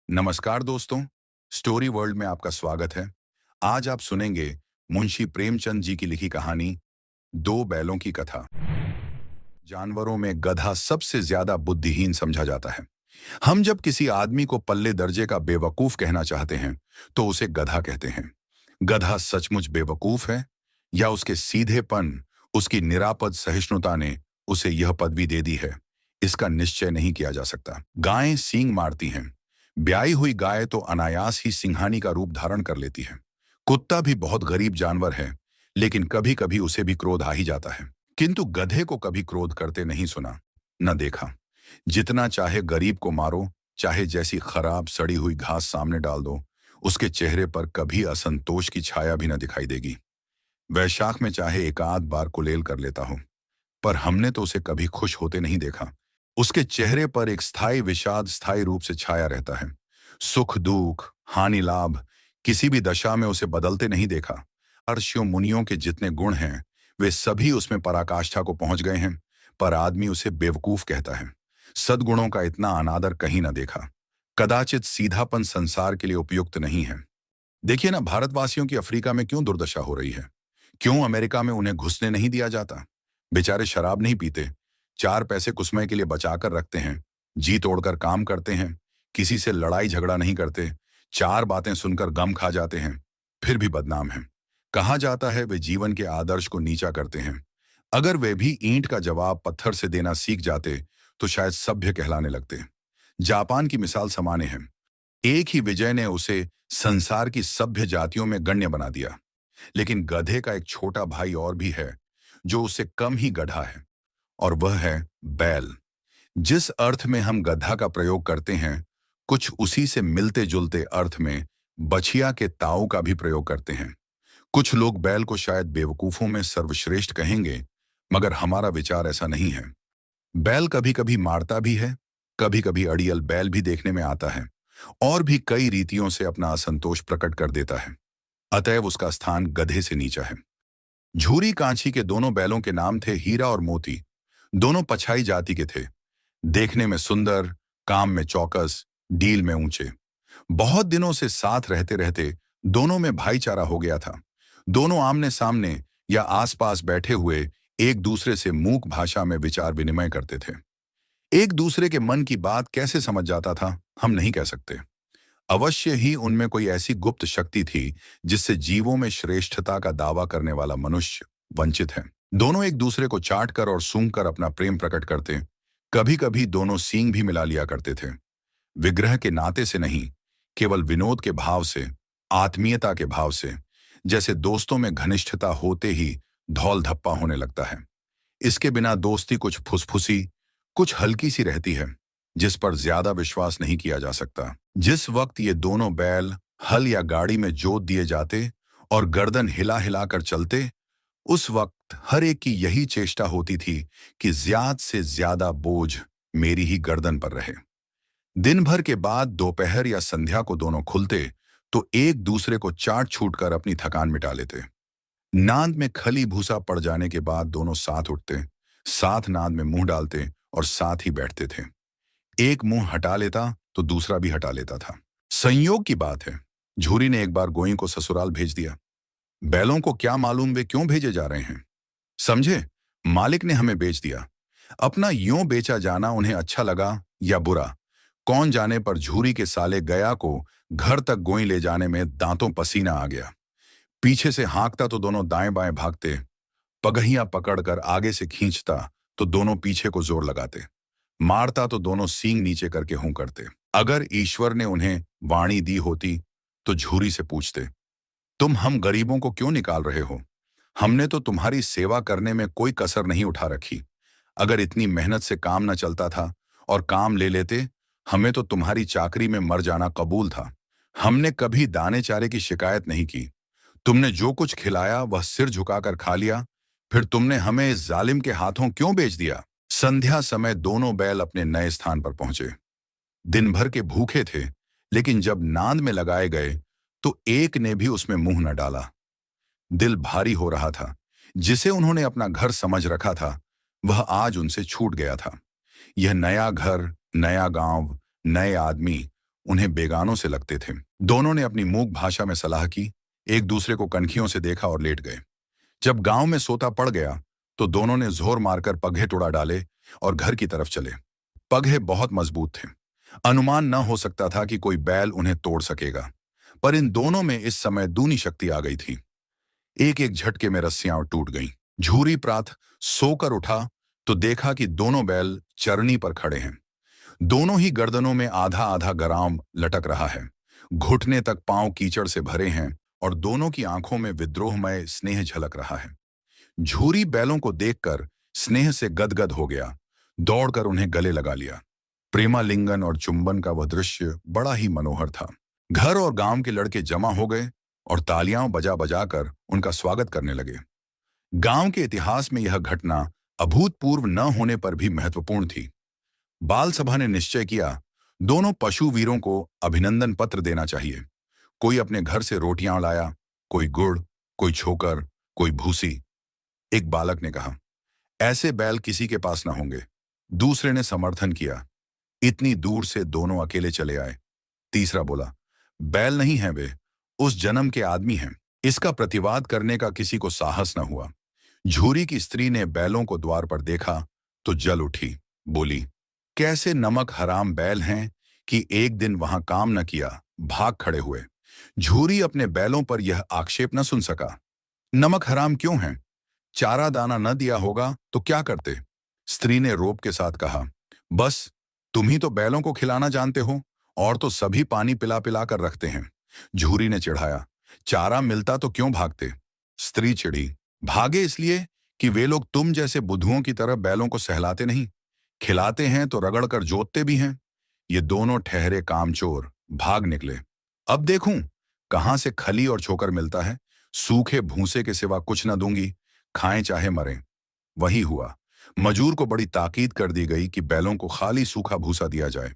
नमस्कार दोस्तों, story world में आपका स्वागत है। आज आप सुनेंगे मुंशी प्रेमचंद जी की लिखी कहानी दो बैलों की कथा। जानवरों में गधा सबसे ज्यादा बुद्धिहीन समझा जाता है। हम जब किसी आदमी को पल्ले दर्जे का बेवकूफ कहना चाहते हैं तो उसे गधा कहते हैं। गधा सचमुच बेवकूफ है या उसके सीधेपन, उसकी निरापद सहिष्णुता ने उसे यह पदवी दे दी है, इसका निश्चय नहीं किया जा सकता। गायें सींग मारती हैं। ब्याई हुई गाय तो अनायास ही सिंहानी का रूप धारण कर लेती है। कुत्ता भी बहुत गरीब जानवर है, लेकिन कभी कभी उसे भी क्रोध आ ही जाता है। किंतु गधे को कभी क्रोध करते नहीं सुना, न देखा। जितना चाहे गरीब को मारो, चाहे जैसी खराब सड़ी हुई घास सामने डाल दो, उसके चेहरे पर कभी असंतोष की छाया भी न दिखाई देगी। वैशाख में चाहे एक आध बार कुलेल कर लेता हो, पर हमने तो उसे कभी खुश होते नहीं देखा। उसके चेहरे पर एक स्थायी विषाद स्थायी रूप से छाया रहता है। सुख दुख, हानि लाभ, किसी भी दशा में उसे बदलते नहीं देखा। अर्षियों मुनियों के जितने गुण हैं, वे सभी उसमें पराकाष्ठा को पहुंच गए हैं, पर आदमी उसे बेवकूफ कहता है। सद्गुणों का इतना अनादर कहीं न देखा। कदाचित सीधापन संसार के लिए उपयुक्त नहीं है। देखिए ना, भारतवासियों की अफ्रीका में क्यों दुर्दशा हो रही है। क्यों अमेरिका में उन्हें घुसने नहीं दिया जाता। बेचारे शराब नहीं पीते, चार पैसे कुसमय के लिए बचाकर रखते हैं, जी तोड़कर काम करते हैं, किसी से लड़ाई झगड़ा नहीं करते, चार बातें सुनकर गम खा जाते हैं, फिर भी बदनाम हैं। कहा जाता है वे जीवन के आदर्श को नीचा करते हैं। अगर वे भी ईंट का जवाब पत्थर से देना सीख जाते तो शायद सभ्य कहलाने लगते। जापान की मिसाल समाने हैं। एक ही विजय ने उसे संसार की सभ्य जातियों में गण्य बना दिया। लेकिन गधे का एक छोटा भाई और भी है, जो उससे कम ही गधा है, और वह है बैल। जिस अर्थ में हम गधा का प्रयोग करते हैं, कुछ उसी से मिलते जुलते अर्थ में बछिया के ताऊ का भी प्रयोग करते हैं। कुछ लोग बैल को शायद बेवकूफों में सर्वश्रेष्ठ कहेंगे, मगर हमारा विचार ऐसा नहीं है। बैल कभी कभी मारता भी है, कभी कभी अड़ियल बैल भी देखने में आता है, और भी कई रीतियों से अपना असंतोष प्रकट कर देता है। अतएव उसका स्थान गधे से नीचा है। झूरी कांची के दोनों बैलों के नाम थे हीरा और मोती। दोनों पछाई जाति के थे, देखने में सुंदर, काम में चौकस, डील में ऊंचे। बहुत दिनों से साथ रहते रहते दोनों में भाईचारा हो गया था। दोनों आमने सामने या आसपास बैठे हुए एक दूसरे से मूक भाषा में विचार विनिमय करते थे। एक दूसरे के मन की बात कैसे समझ जाता था, हम नहीं कह सकते। अवश्य ही उनमें कोई ऐसी गुप्त शक्ति थी जिससे जीवों में श्रेष्ठता का दावा करने वाला मनुष्य वंचित है। दोनों एक दूसरे को चाट कर और सूंघ कर अपना प्रेम प्रकट करते। कभी कभी दोनों सींग भी मिला लिया करते थे। विग्रह के नाते से नहीं, केवल विनोद के भाव से, आत्मीयता के भाव से, जैसे दोस्तों में घनिष्ठता होते ही धौल धप्पा होने लगता है। इसके बिना दोस्ती कुछ फुसफुसी, कुछ हल्की सी रहती है, जिस पर ज्यादा विश्वास नहीं किया जा सकता। जिस वक्त ये दोनों बैल हल या गाड़ी में जोत दिए जाते और गर्दन हिला हिला कर चलते, उस वक्त हर एक की यही चेष्टा होती थी कि ज्यादा से ज्यादा बोझ मेरी ही गर्दन पर रहे। दिन भर के बाद दोपहर या संध्या को दोनों खुलते तो एक दूसरे को चाट छूट कर अपनी थकान मिटा लेते। नांद में खली भूसा पड़ जाने के बाद दोनों साथ उठते, साथ नांद में मुंह डालते और साथ ही बैठते थे। एक मुंह हटा लेता तो दूसरा भी हटा लेता था। संयोग की बात है, झूरी ने एक बार गोई को ससुराल भेज दिया। बैलों को क्या मालूम वे क्यों भेजे जा रहे हैं। समझे, मालिक ने हमें बेच दिया। अपना यूं बेचा जाना उन्हें अच्छा लगा या बुरा, कौन जाने, पर झूरी के साले गया को घर तक गोई ले जाने में दांतों पसीना आ गया। पीछे से हाँकता तो दोनों दाएं बाएं भागते, पगहियां पकड़कर आगे से खींचता तो दोनों पीछे को जोर लगाते, मारता तो दोनों सींग नीचे करके हूं करते। अगर ईश्वर ने उन्हें वाणी दी होती तो झूरी से पूछते, तुम हम गरीबों को क्यों निकाल रहे हो। हमने तो तुम्हारी सेवा करने में कोई कसर नहीं उठा रखी। अगर इतनी मेहनत से काम न चलता था और काम ले लेते, हमें तो तुम्हारी चाकरी में मर जाना कबूल था। हमने कभी दाने चारे की शिकायत नहीं की। तुमने जो कुछ खिलाया वह सिर झुकाकर खा लिया, फिर तुमने हमें इस जालिम के हाथों क्यों बेच दिया। संध्या समय दोनों बैल अपने नए स्थान पर पहुंचे। दिन भर के भूखे थे, लेकिन जब नांद में लगाए गए तो एक ने भी उसमें मुंह न डाला। दिल भारी हो रहा था। जिसे उन्होंने अपना घर समझ रखा था, वह आज उनसे छूट गया था। यह नया घर, नया गांव, नए आदमी उन्हें बेगानों से लगते थे। दोनों ने अपनी मूक भाषा में सलाह की, एक दूसरे को कनखियों से देखा और लेट गए। जब गांव में सोता पड़ गया तो दोनों ने जोर मारकर पगहे तोड़ा डाले और घर की तरफ चले। पगहे बहुत मजबूत थे, अनुमान न हो सकता था कि कोई बैल उन्हें तोड़ सकेगा, पर इन दोनों में इस समय दूनी शक्ति आ गई थी। एक एक झटके में रस्सियां टूट गईं। झूरी प्रात सोकर उठा तो देखा कि दोनों बैल चरनी पर खड़े हैं। दोनों ही गर्दनों में आधा आधा गराम लटक रहा है, घुटने तक पांव कीचड़ से भरे हैं और दोनों की आंखों में विद्रोहमय स्नेह झलक रहा है। झूरी बैलों को देखकर स्नेह से गदगद हो गया, दौड़कर उन्हें गले लगा लिया। प्रेमालिंगन और चुंबन का वह दृश्य बड़ा ही मनोहर था। घर और गांव के लड़के जमा हो गए और तालियां बजा बजाकर उनका स्वागत करने लगे। गांव के इतिहास में यह घटना अभूतपूर्व न होने पर भी महत्वपूर्ण थी। बाल सभा ने निश्चय किया, दोनों पशु वीरों को अभिनंदन पत्र देना चाहिए। कोई अपने घर से रोटियां लाया, कोई गुड़, कोई छोकर, कोई भूसी। एक बालक ने कहा, ऐसे बैल किसी के पास न होंगे। दूसरे ने समर्थन किया, इतनी दूर से दोनों अकेले चले आए। तीसरा बोला, बैल नहीं हैं वे, उस जन्म के आदमी हैं। इसका प्रतिवाद करने का किसी को साहस न हुआ। झूरी की स्त्री ने बैलों को द्वार पर देखा तो जल उठी, बोली, कैसे नमक हराम बैल हैं कि एक दिन वहां काम न किया, भाग खड़े हुए। झूरी अपने बैलों पर यह आक्षेप न सुन सका। नमक हराम क्यों हैं? चारा दाना न दिया होगा तो क्या करते? स्त्री ने रोब के साथ कहा, बस तुम ही तो बैलों को खिलाना जानते हो, और तो सभी पानी पिला पिला कर रखते हैं। झूरी ने चिढ़ाया, चारा मिलता तो क्यों भागते? स्त्री चिढ़ी, भागे इसलिए कि वे लोग तुम जैसे बुद्धुओं की तरह बैलों को सहलाते नहीं, खिलाते हैं तो रगड़ कर जोतते भी हैं। ये दोनों ठहरे कामचोर भाग निकले। अब देखूं कहां से खली और छोकर मिलता है। सूखे भूसे के सिवा कुछ न दूंगी, खाएं चाहे मरें। वही हुआ। मजूर को बड़ी ताकीद कर दी गई कि बैलों को खाली सूखा भूसा दिया जाए।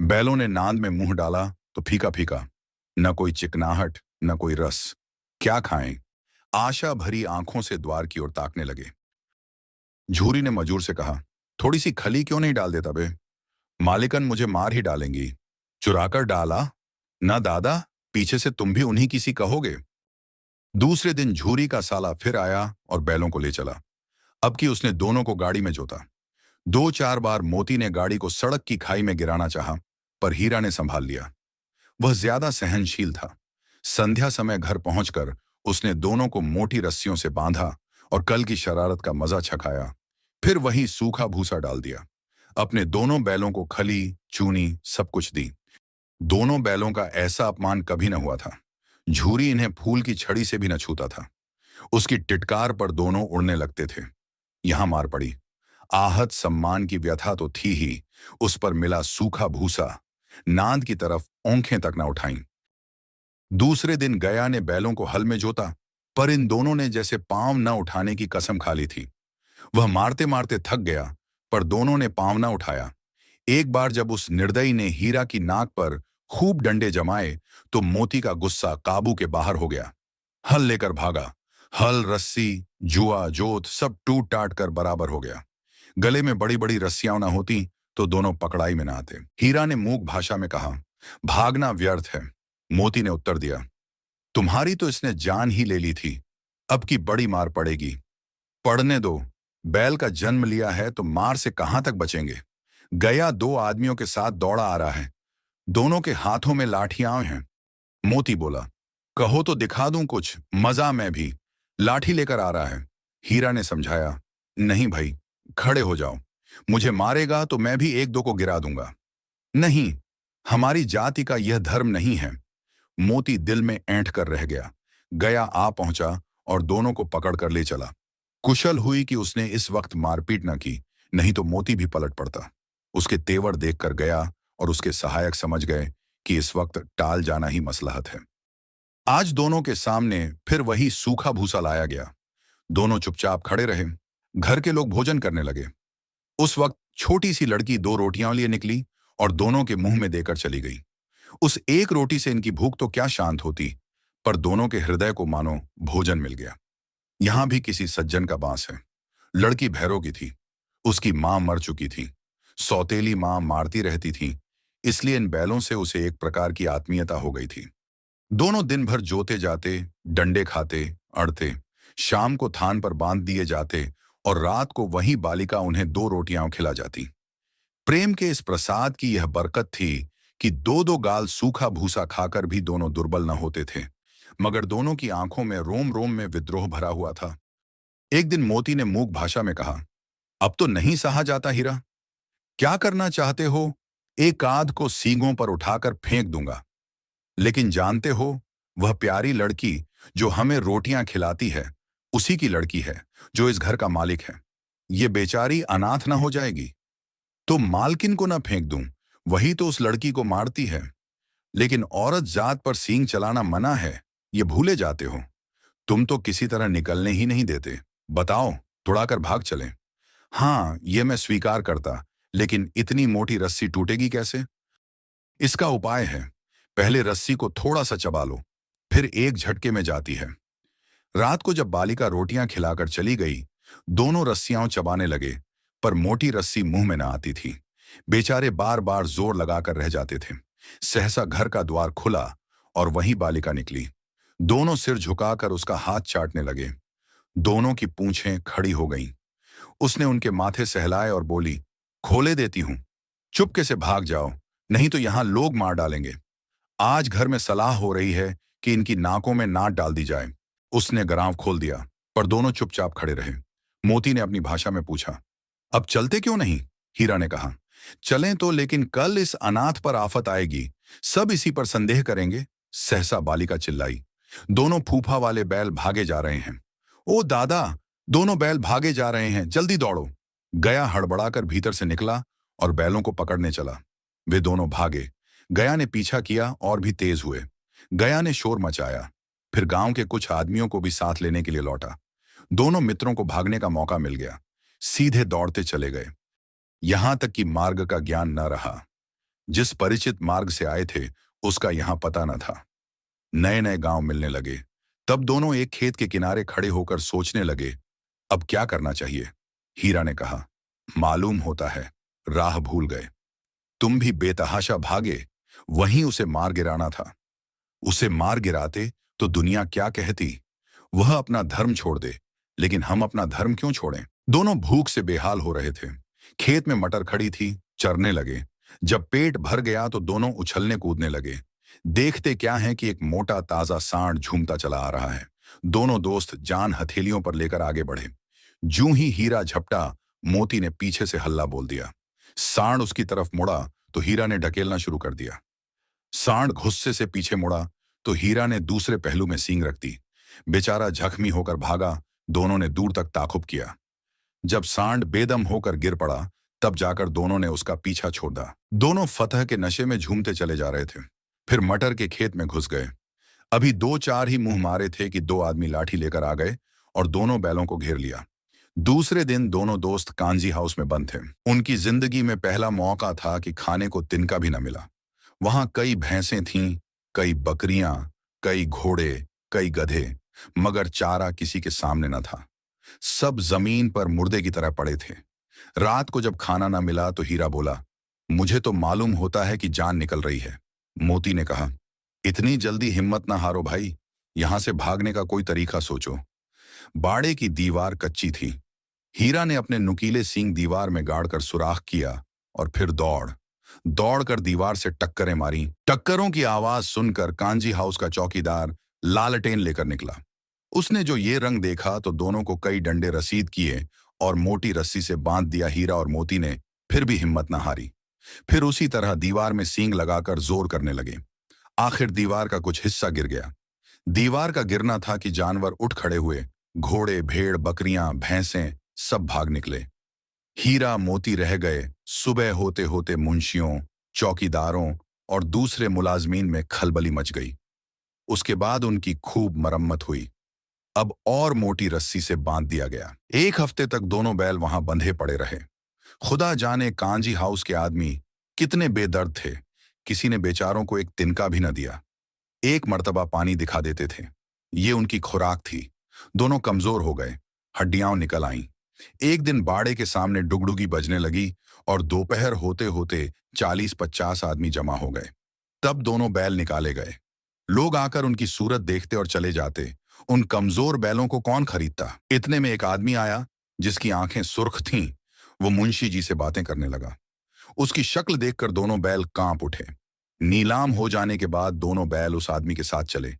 बैलों ने नांद में मुंह डाला तो फीका फीका, न कोई चिकनाहट न कोई रस। क्या खाएं? आशा भरी आंखों से द्वार की ओर ताकने लगे। झूरी ने मजूर से कहा, थोड़ी सी खली क्यों नहीं डाल देता बे? मालिकन मुझे मार ही डालेंगी। चुराकर डाला ना दादा, पीछे से तुम भी उन्हीं किसी कहोगे। दूसरे दिन झूरी का साला फिर आया और बैलों को ले चला। अब की उसने दोनों को गाड़ी में जोता। दो चार बार मोती ने गाड़ी को सड़क की खाई में गिराना चाहा, पर हीरा ने संभाल लिया। वह ज्यादा सहनशील था। संध्या समय घर पहुंचकर उसने दोनों को मोटी रस्सियों से बांधा और कल की शरारत का मजा छकाया। फिर वहीं सूखा भूसा डाल दिया। अपने दोनों बैलों को खली, चूनी सब कुछ दी। दोनों बैलों का ऐसा अपमान कभी न हुआ था। झूरी इन्हें फूल की छड़ी से भी न छूता था। उसकी टिटकार पर दोनों उड़ने लगते थे। यहां मार पड़ी। आहत सम्मान की व्यथा तो थी ही, उस पर मिला सूखा भूसा। नांद की तरफ आंखें तक न उठाईं। दूसरे दिन गया ने बैलों को हल में जोता, पर इन दोनों ने जैसे पांव न उठाने की कसम खा ली थी। वह मारते मारते थक गया, पर दोनों ने पांव न उठाया। एक बार जब उस निर्दयी ने हीरा की नाक पर खूब डंडे जमाए तो मोती का गुस्सा काबू के बाहर हो गया। हल लेकर भागा। हल, रस्सी, जुआ, जोत सब टूट टाट कर बराबर हो गया। गले में बड़ी बड़ी रस्सियां न होती तो दोनों पकड़ाई में न आते। हीरा ने मूक भाषा में कहा, भागना व्यर्थ है। मोती ने उत्तर दिया, तुम्हारी तो इसने जान ही ले ली थी, अब की बड़ी मार पड़ेगी। पड़ने दो, बैल का जन्म लिया है तो मार से कहां तक बचेंगे। गया दो आदमियों के साथ दौड़ा आ रहा है, दोनों के हाथों में लाठियां हैं। मोती बोला, कहो तो दिखा दूं कुछ मजा, मैं भी लाठी लेकर आ रहा है। हीरा ने समझाया, नहीं भाई, खड़े हो जाओ, मुझे मारेगा तो मैं भी एक दो को गिरा दूंगा। नहीं, हमारी जाति का यह धर्म नहीं है। मोती दिल में ऐंठ कर रह गया। गया आ पहुंचा और दोनों को पकड़ कर ले चला। कुशल हुई कि उसने इस वक्त मारपीट न की, नहीं तो मोती भी पलट पड़ता। उसके तेवर देखकर गया और उसके सहायक समझ गए कि इस वक्त टाल जाना ही मसलहत है। आज दोनों के सामने फिर वही सूखा भूसा लाया गया। दोनों चुपचाप खड़े रहे। घर के लोग भोजन करने लगे। उस वक्त छोटी सी लड़की दो रोटियां लिए निकली और दोनों के मुंह में देकर चली गई। उस एक रोटी से इनकी भूख तो क्या शांत होती, पर दोनों के हृदय को मानो भोजन मिल गया। यहां भी किसी सज्जन का बांस है। लड़की भैरों की थी। उसकी मां मर चुकी थी। सौतेली मां मारती रहती थी इसलिए इन बैलों से उसे एक प्रकार की आत्मीयता हो गई थी। दोनों दिन भर जोते जाते, डंडे खाते, अड़ते, शाम को थान पर बांध दिए जाते और रात को वही बालिका उन्हें 2 रोटियां खिला जाती। प्रेम के इस प्रसाद की यह बरकत थी कि दो दो गाल सूखा भूसा खाकर भी दोनों दुर्बल न होते थे, मगर दोनों की आंखों में रोम रोम में विद्रोह भरा हुआ था। एक दिन मोती ने मूक भाषा में कहा, अब तो नहीं सहा जाता हीरा, क्या करना चाहते हो? एक आध को सींगों पर उठाकर फेंक दूंगा। लेकिन जानते हो, वह प्यारी लड़की जो हमें रोटियां खिलाती है, उसी की लड़की है जो इस घर का मालिक है। ये बेचारी अनाथ ना हो जाएगी। तो मालकिन को ना फेंक दूं, वही तो उस लड़की को मारती है। लेकिन औरत जात पर सींग चलाना मना है, ये भूले जाते हो। तुम तो किसी तरह निकलने ही नहीं देते। बताओ, तुड़ाकर भाग चलें। हाँ, ये मैं स्वीकार करता, लेकिन इतनी मोटी रस्सी टूटेगी कैसे? इसका उपाय है। पहले रस्सी को थोड़ा सा चबा लो, फिर एक झटके में जाती है। रात को जब बालिका रोटियां खिलाकर चली गई, दोनों रस्सियां चबाने लगे, पर मोटी रस्सी मुंह में न आती थी। बेचारे बार बार जोर लगाकर रह जाते थे। सहसा घर का द्वार खुला और वही बालिका निकली। दोनों सिर झुकाकर उसका हाथ चाटने लगे। दोनों की पूंछें खड़ी हो गईं। उसने उनके माथे सहलाए और बोली, खोले देती हूं, चुपके से भाग जाओ, नहीं तो यहां लोग मार डालेंगे। आज घर में सलाह हो रही है कि इनकी नाकों में नाट डाल दी जाए। उसने गराव खोल दिया, पर दोनों चुपचाप खड़े रहे। मोती ने अपनी भाषा में पूछा, अब चलते क्यों नहीं? हीरा ने कहा, चलें तो, लेकिन कल इस अनाथ पर आफत आएगी, सब इसी पर संदेह करेंगे। सहसा बालिका चिल्लाई, दोनों फूफा वाले बैल भागे जा रहे हैं। ओ दादा, दोनों बैल भागे जा रहे हैं, जल्दी दौड़ो। गया हड़बड़ाकर भीतर से निकला और बैलों को पकड़ने चला। वे दोनों भागे। गया ने पीछा किया और भी तेज हुए। गया ने शोर मचाया, फिर गांव के कुछ आदमियों को भी साथ लेने के लिए लौटा। दोनों मित्रों को भागने का मौका मिल गया। सीधे दौड़ते चले गए, यहां तक कि मार्ग का ज्ञान न रहा। जिस परिचित मार्ग से आए थे, उसका यहां पता न था। नए नए गांव मिलने लगे। तब दोनों एक खेत के किनारे खड़े होकर सोचने लगे, अब क्या करना चाहिए। हीरा ने कहा, मालूम होता है राह भूल गए। तुम भी बेतहाशा भागे, वहीं उसे मार गिराना था। उसे मार गिराते तो दुनिया क्या कहती। वह अपना धर्म छोड़ दे, लेकिन हम अपना धर्म क्यों छोड़ें? दोनों भूख से बेहाल हो रहे थे। खेत में मटर खड़ी थी, चरने लगे। जब पेट भर गया तो दोनों उछलने कूदने लगे। देखते क्या है कि एक मोटा ताजा सांड झूमता चला आ रहा है। दोनों दोस्त जान हथेलियों पर लेकर आगे बढ़े। जूं ही हीरा झपटा, मोती ने पीछे से हल्ला बोल दिया। सांड उसकी तरफ मुड़ा तो हीरा ने ढकेलना शुरू कर दिया। सांड गुस्से से पीछे मुड़ा तो हीरा ने दूसरे पहलू में सींग रख दी। बेचारा जख्मी होकर भागा। दोनों ने दूर तक ताकुब किया। जब सांड बेदम होकर गिर पड़ा, तब जाकर दोनों ने उसका पीछा छोड़ दिया। दोनों फतह के नशे में झूमते चले जा रहे थे। फिर मटर के खेत में घुस गए। अभी 2-4 ही मुंह मारे थे कि 2 आदमी लाठी लेकर आ गए और दोनों बैलों को घेर लिया। दूसरे दिन दोनों दोस्त कांजी हाउस में बंद थे। उनकी जिंदगी में पहला मौका था कि खाने को तिनका भी न मिला। वहां कई भैंसें थीं, कई बकरियां, कई घोड़े, कई गधे, मगर चारा किसी के सामने न था। सब जमीन पर मुर्दे की तरह पड़े थे। रात को जब खाना न मिला तो हीरा बोला, मुझे तो मालूम होता है कि जान निकल रही है। मोती ने कहा, इतनी जल्दी हिम्मत ना हारो भाई, यहां से भागने का कोई तरीका सोचो। बाड़े की दीवार कच्ची थी। हीरा ने अपने नुकीले सींग दीवार में गाड़कर सुराख किया और फिर दौड़कर दीवार से टक्करें मारी। टक्करों की आवाज सुनकर कांजी हाउस का चौकीदार लालटेन लेकर निकला। उसने जो ये रंग देखा तो दोनों को कई डंडे रसीद किए और मोटी रस्सी से बांध दिया। हीरा और मोती ने फिर भी हिम्मत न हारी। फिर उसी तरह दीवार में सींग लगाकर जोर करने लगे। आखिर दीवार का कुछ हिस्सा गिर गया। दीवार का गिरना था कि जानवर उठ खड़े हुए। घोड़े, भेड़, बकरियां, भैंसें सब भाग निकले। हीरा मोती रह गए। सुबह होते होते मुंशियों, चौकीदारों और दूसरे मुलाजमीन में खलबली मच गई। उसके बाद उनकी खूब मरम्मत हुई। अब और मोटी रस्सी से बांध दिया गया। 1 हफ्ते तक दोनों बैल वहां बंधे पड़े रहे। खुदा जाने कांजी हाउस के आदमी कितने बेदर्द थे। किसी ने बेचारों को एक तिनका भी न दिया। एक मर्तबा पानी दिखा देते थे, ये उनकी खुराक थी। दोनों कमजोर हो गए, हड्डियां निकल आईं। एक दिन बाड़े के सामने डुगडुगी बजने लगी और दोपहर होते होते 40-50 आदमी जमा हो गए। तब दोनों बैल निकाले गए। लोग आकर उनकी सूरत देखते और चले जाते। उन कमजोर बैलों को कौन खरीदता? इतने में एक आदमी आया जिसकी आंखें सुर्ख थीं। वो मुंशी जी से बातें करने लगा। उसकी शक्ल देखकर दोनों बैल कांप उठे। नीलाम हो जाने के बाद दोनों बैल उस आदमी के साथ चले।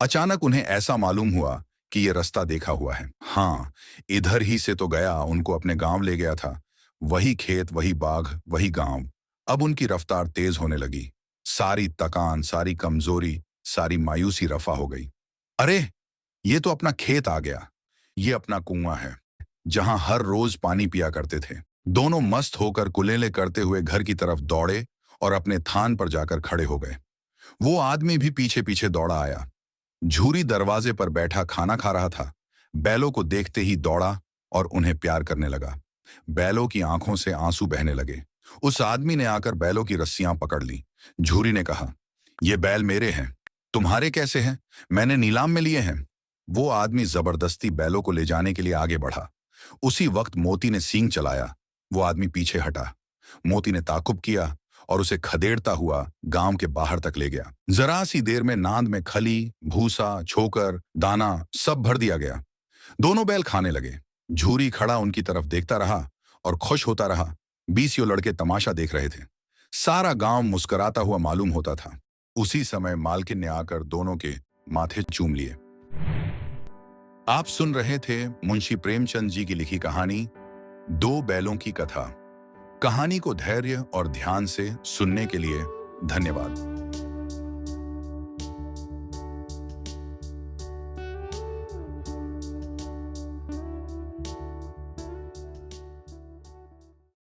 अचानक उन्हें ऐसा मालूम हुआ कि ये रास्ता देखा हुआ है। हाँ, इधर ही से तो गया, उनको अपने गांव ले गया था। वही खेत, वही बाघ, वही गांव। अब उनकी रफ्तार तेज होने लगी। सारी तकान, सारी कमजोरी, सारी मायूसी रफा हो गई। अरे, ये तो अपना खेत आ गया। ये अपना कुआं है जहां हर रोज पानी पिया करते थे। दोनों मस्त होकर कुलेले करते हुए घर की तरफ दौड़े और अपने थान पर जाकर खड़े हो गए। वो आदमी भी पीछे पीछे दौड़ा आया। झूरी दरवाजे पर बैठा खाना खा रहा था। बैलों को देखते ही दौड़ा और उन्हें प्यार करने लगा। बैलों की आंखों से आंसू बहने लगे। उस आदमी ने आकर बैलों की रस्सियां पकड़ ली। झूरी ने कहा, ये बैल मेरे हैं। तुम्हारे कैसे हैं? मैंने नीलाम में लिए हैं। वो आदमी जबरदस्ती बैलों को ले जाने के लिए आगे बढ़ा। उसी वक्त मोती ने सींग चलाया। वो आदमी पीछे हटा। मोती ने ताकुब किया और उसे खदेड़ता हुआ गांव के बाहर तक ले गया। जरा सी देर में नांद में खली, भूसा, छोकर, दाना सब भर दिया गया। दोनों बैल खाने लगे। झूरी खड़ा उनकी तरफ देखता रहा और खुश होता रहा। 20 लड़के तमाशा देख रहे थे। सारा गांव मुस्कुराता हुआ मालूम होता था। उसी समय मालकिन ने आकर दोनों के माथे चूम लिए। आप सुन रहे थे मुंशी प्रेमचंद जी की लिखी कहानी दो बैलों की कथा। कहानी को धैर्य और ध्यान से सुनने के लिए धन्यवाद।